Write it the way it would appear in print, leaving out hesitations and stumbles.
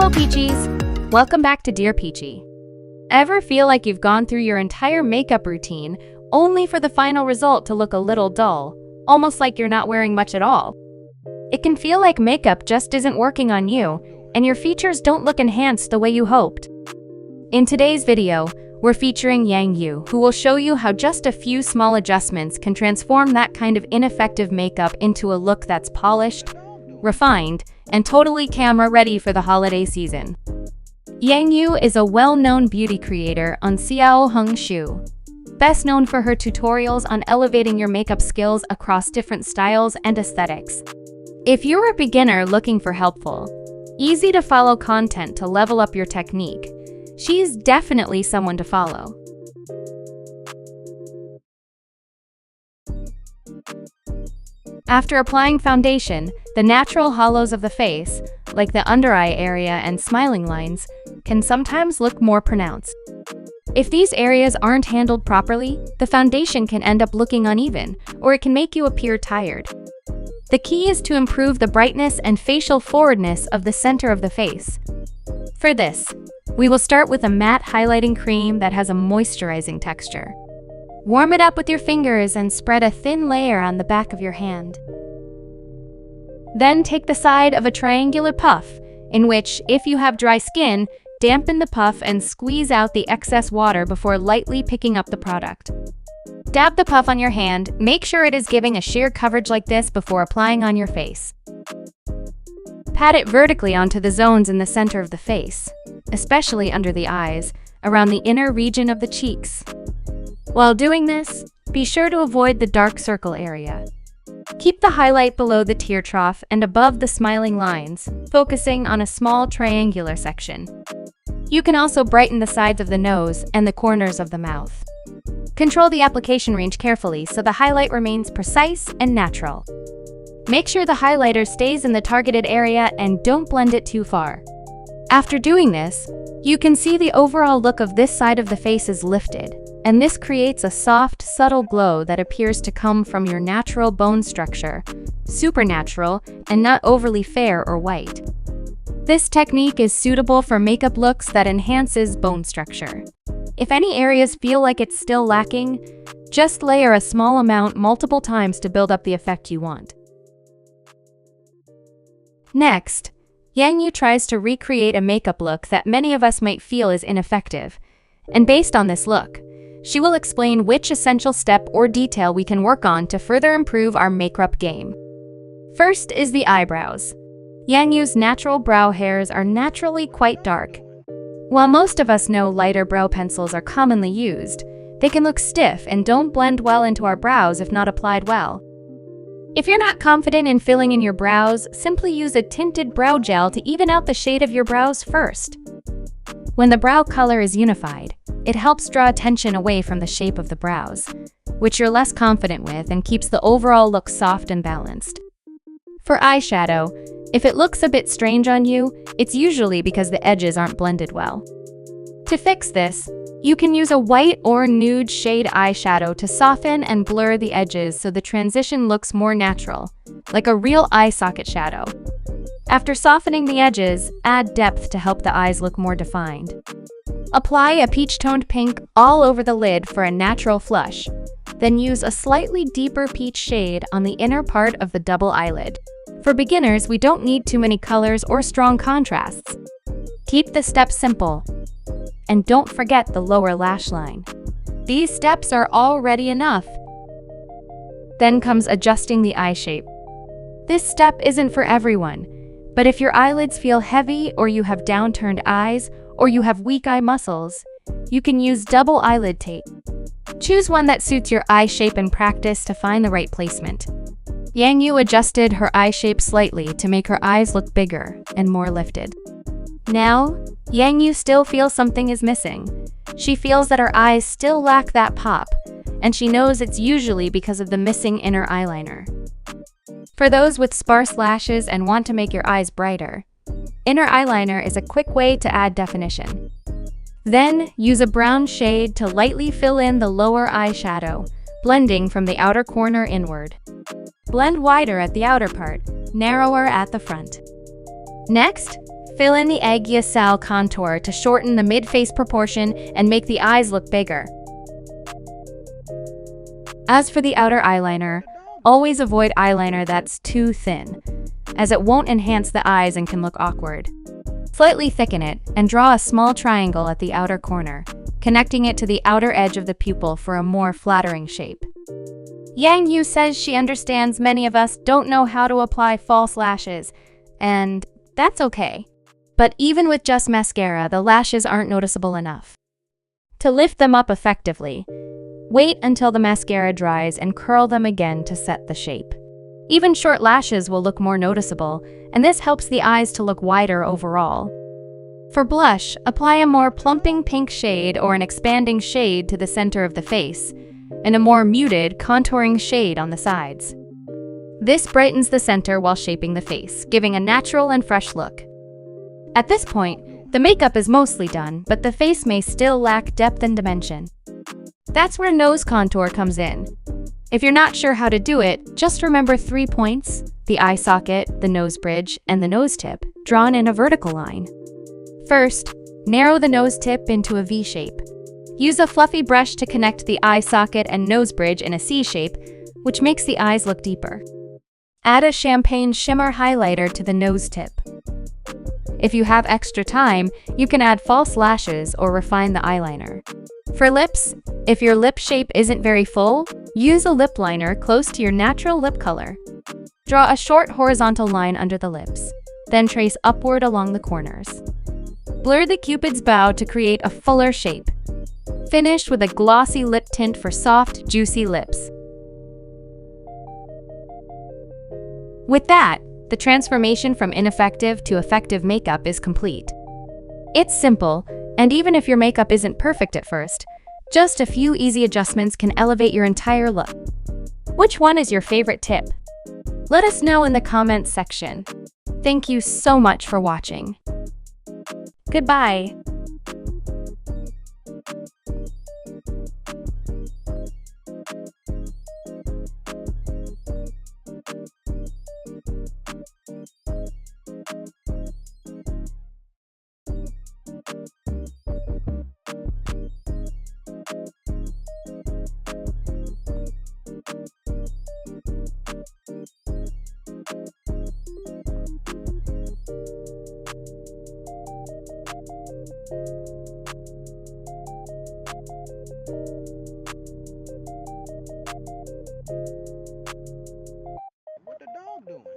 Hello, Peachies! Welcome back to Dear Peachie. Ever feel like you've gone through your entire makeup routine only for the final result to look a little dull, almost like you're not wearing much at all? It can feel like makeup just isn't working on you, and your features don't look enhanced the way you hoped. In today's video, we're featuring Yang Yu, who will show you how just a few small adjustments can transform that kind of ineffective makeup into a look that's polished, refined, and totally camera-ready for the holiday season. Yang Yu is a well-known beauty creator on XiaoHongShu, best known for her tutorials on elevating your makeup skills across different styles and aesthetics. If you're a beginner looking for helpful, easy-to-follow content to level up your technique, she's definitely someone to follow. After applying foundation, the natural hollows of the face, like the under-eye area and smiling lines, can sometimes look more pronounced. If these areas aren't handled properly, the foundation can end up looking uneven, or it can make you appear tired. The key is to improve the brightness and facial forwardness of the center of the face. For this, we will start with a matte highlighting cream that has a moisturizing texture. Warm it up with your fingers and spread a thin layer on the back of your hand. Then take the side of a triangular puff, in which, if you have dry skin, dampen the puff and squeeze out the excess water before lightly picking up the product. Dab the puff on your hand, make sure it is giving a sheer coverage like this before applying on your face. Pat it vertically onto the zones in the center of the face, especially under the eyes, around the inner region of the cheeks. While doing this, be sure to avoid the dark circle area. Keep the highlight below the tear trough and above the smiling lines, focusing on a small triangular section. You can also brighten the sides of the nose and the corners of the mouth. Control the application range carefully so the highlight remains precise and natural. Make sure the highlighter stays in the targeted area and don't blend it too far. After doing this, you can see the overall look of this side of the face is lifted, and this creates a soft, subtle glow that appears to come from your natural bone structure, supernatural, and not overly fair or white. This technique is suitable for makeup looks that enhances bone structure. If any areas feel like it's still lacking, just layer a small amount multiple times to build up the effect you want. Next, Yang Yu tries to recreate a makeup look that many of us might feel is ineffective, and based on this look, she will explain which essential step or detail we can work on to further improve our makeup game. First is the eyebrows. Yang Yu's natural brow hairs are naturally quite dark. While most of us know lighter brow pencils are commonly used, they can look stiff and don't blend well into our brows if not applied well. If you're not confident in filling in your brows, simply use a tinted brow gel to even out the shade of your brows first. When the brow color is unified, it helps draw attention away from the shape of the brows, which you're less confident with and keeps the overall look soft and balanced. For eyeshadow, if it looks a bit strange on you, it's usually because the edges aren't blended well. To fix this, you can use a white or nude shade eyeshadow to soften and blur the edges so the transition looks more natural, like a real eye socket shadow. After softening the edges, add depth to help the eyes look more defined. Apply a peach-toned pink all over the lid for a natural flush, then use a slightly deeper peach shade on the inner part of the double eyelid. For beginners, we don't need too many colors or strong contrasts. Keep the steps simple. And don't forget the lower lash line. These steps are already enough. Then comes adjusting the eye shape. This step isn't for everyone, but if your eyelids feel heavy or you have downturned eyes or you have weak eye muscles, you can use double eyelid tape. Choose one that suits your eye shape and practice to find the right placement. Yang Yu adjusted her eye shape slightly to make her eyes look bigger and more lifted. Now, Yang Yu still feels something is missing. She feels that her eyes still lack that pop, and she knows it's usually because of the missing inner eyeliner. For those with sparse lashes and want to make your eyes brighter, inner eyeliner is a quick way to add definition. Then, use a brown shade to lightly fill in the lower eyeshadow, blending from the outer corner inward. Blend wider at the outer part, narrower at the front. Next, Fill in the XiaoHongShu contour to shorten the mid-face proportion and make the eyes look bigger. As for the outer eyeliner, always avoid eyeliner that's too thin, as it won't enhance the eyes and can look awkward. Slightly thicken it and draw a small triangle at the outer corner, connecting it to the outer edge of the pupil for a more flattering shape. Yang Yu says she understands many of us don't know how to apply false lashes, and that's okay. But even with just mascara, the lashes aren't noticeable enough. To lift them up effectively, wait until the mascara dries and curl them again to set the shape. Even short lashes will look more noticeable, and this helps the eyes to look wider overall. For blush, apply a more plumping pink shade or an expanding shade to the center of the face, and a more muted, contouring shade on the sides. This brightens the center while shaping the face, giving a natural and fresh look. At this point, the makeup is mostly done, but the face may still lack depth and dimension. That's where nose contour comes in. If you're not sure how to do it, just remember 3 points: the eye socket, the nose bridge, and the nose tip, drawn in a vertical line. First, narrow the nose tip into a V shape. Use a fluffy brush to connect the eye socket and nose bridge in a C shape, which makes the eyes look deeper. Add a champagne shimmer highlighter to the nose tip. If you have extra time, you can add false lashes or refine the eyeliner. For lips, if your lip shape isn't very full, use a lip liner close to your natural lip color. Draw a short horizontal line under the lips, then trace upward along the corners. Blur the cupid's bow to create a fuller shape. Finish with a glossy lip tint for soft, juicy lips. With that, the transformation from ineffective to effective makeup is complete. It's simple, and even if your makeup isn't perfect at first, just a few easy adjustments can elevate your entire look. Which one is your favorite tip? Let us know in the comments section. Thank you so much for watching. Goodbye. What the dog doing?